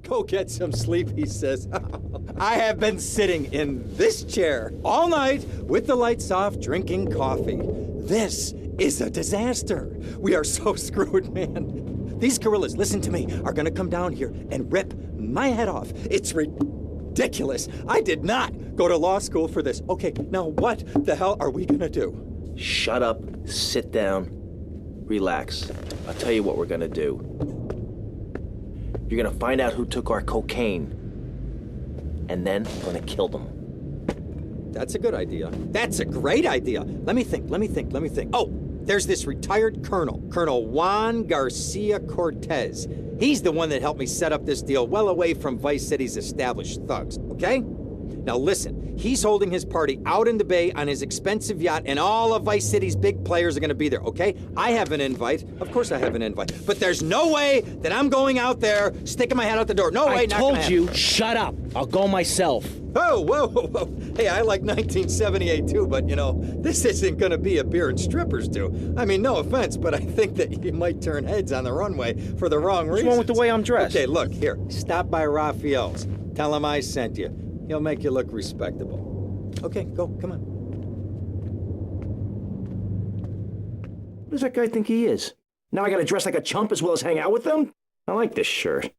Go get some sleep, he says. I have been sitting in this chair all night with the lights off, drinking coffee. This is a disaster. We are so screwed, man. These gorillas, listen to me, are gonna come down here and rip my head off. It's ridiculous. I did not go to law school for this. Okay, now what the hell are we gonna do? Shut up, sit down, relax. I'll tell you what we're gonna do. You're gonna find out who took our cocaine, and then we're gonna kill them. That's a good idea. That's a great idea. Let me think. Oh, there's this retired colonel, Colonel Juan Garcia Cortez. He's the one that helped me set up this deal well away from Vice City's established thugs, okay? Now listen, he's holding his party out in the bay on his expensive yacht, and all of Vice City's big players are gonna be there, okay? I have an invite. Of course I have an invite. But there's no way that I'm going out there, sticking my head out the door. No way, I not gonna happen. told you, shut up. I'll go myself. Oh, whoa. Hey, I like 1978 too, but you know, this isn't gonna be a beer and strippers do. I mean, no offense, but I think that you might turn heads on the runway for the wrong reasons. What's wrong with the way I'm dressed? Okay, look, here, stop by Raphael's. Tell him I sent you. He'll make you look respectable. Okay, go, come on. What does that guy think he is? Now I gotta dress like a chump as well as hang out with them? I like this shirt.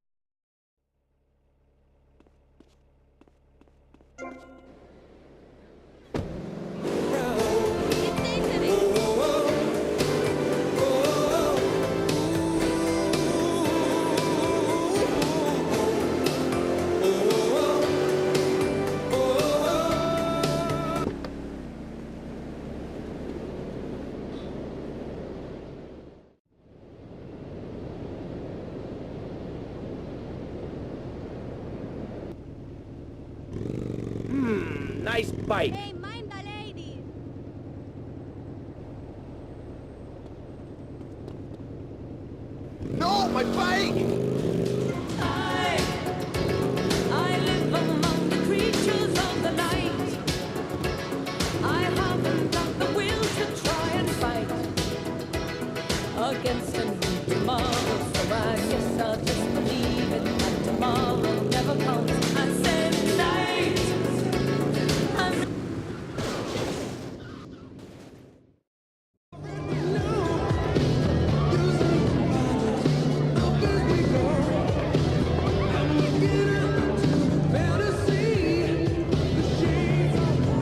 Nice bike. Hey, mind the ladies. No, my bike! I live among the creatures of the night. I haven't got the will to try and fight against a new tomorrow. So I guess I'll just believe it, and tomorrow never comes. I said night.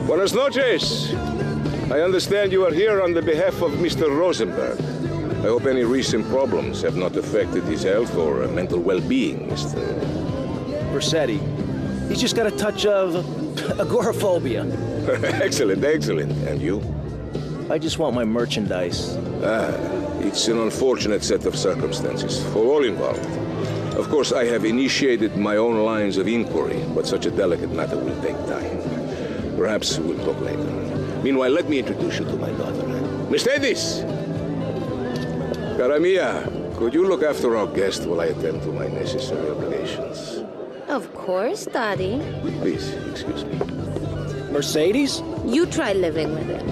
Buenas noches. I understand you are here on the behalf of Mr. Rosenberg. I hope any recent problems have not affected his health or mental well-being, Mr. Versetti. He's just got a touch of agoraphobia. Excellent. And you? I just want my merchandise. It's an unfortunate set of circumstances for all involved. Of course, I have initiated my own lines of inquiry, but such a delicate matter will take time. Perhaps we'll talk later. Meanwhile, let me introduce you to my daughter. Miss Davis! Cara mia, could you look after our guest while I attend to my necessary obligations? Of course, Daddy. Please, excuse me. Mercedes? You try living with it.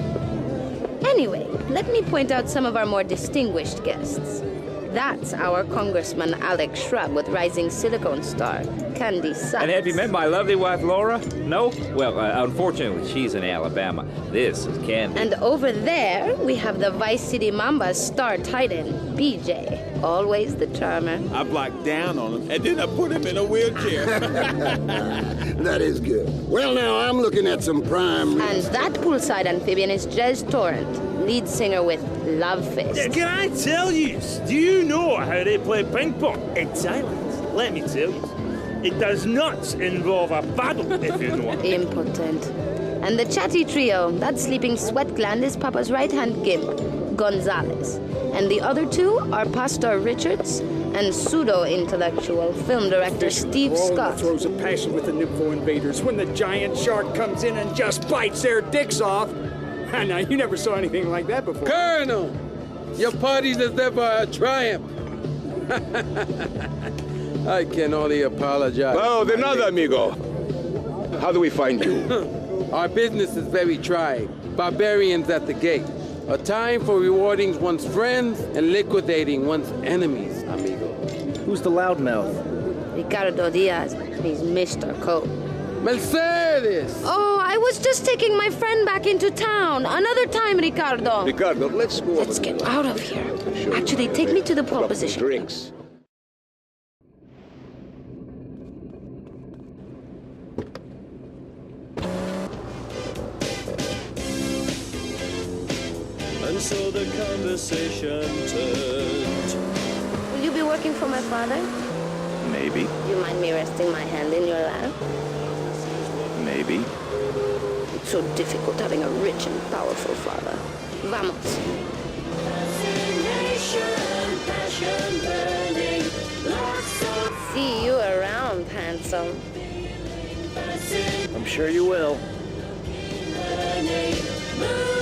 Anyway, let me point out some of our more distinguished guests. That's our Congressman Alex Shrub with rising silicone star, Candy Sachs. And have you met my lovely wife, Laura? No? Well, unfortunately, she's in Alabama. This is Candy. And over there, we have the Vice City Mamba's star titan, BJ. Always the charmer. I blocked down on him, and then I put him in a wheelchair. That is good. Well, now, I'm looking at some prime... And that poolside amphibian is Jez Torrent, lead singer with Love Fist. Can I tell you? Do you know how they play ping pong in Thailand? Let me tell you. It does not involve a paddle, if you know. Impotent. And the chatty trio, that sleeping sweat gland is Papa's right-hand gimp, Gonzalez. And the other two are Pastor Richards and pseudo-intellectual film director Steve Scott. Throws a passion with the nympho invaders when the giant shark comes in and just bites their dicks off. Now, you never saw anything like that before. Colonel, your party deserve a triumph. I can only apologize. Oh, de nada, amigo. How do we find you? Our business is very trying. Barbarians at the gate. A time for rewarding one's friends and liquidating one's enemies, amigo. Who's the loudmouth? Ricardo Diaz. He's Mr. Cole. Mercedes! Oh, I was just taking my friend back into town. Another time, Ricardo. Ricardo, let's go. Let's get out of here. Actually, take me to the pole position. Drinks. And so the conversation turned. Will you be working for my father? Maybe. Do you mind me resting my hand in your lap? Maybe. It's so difficult having a rich and powerful father. Vamos. See you around, handsome. I'm sure you will. Move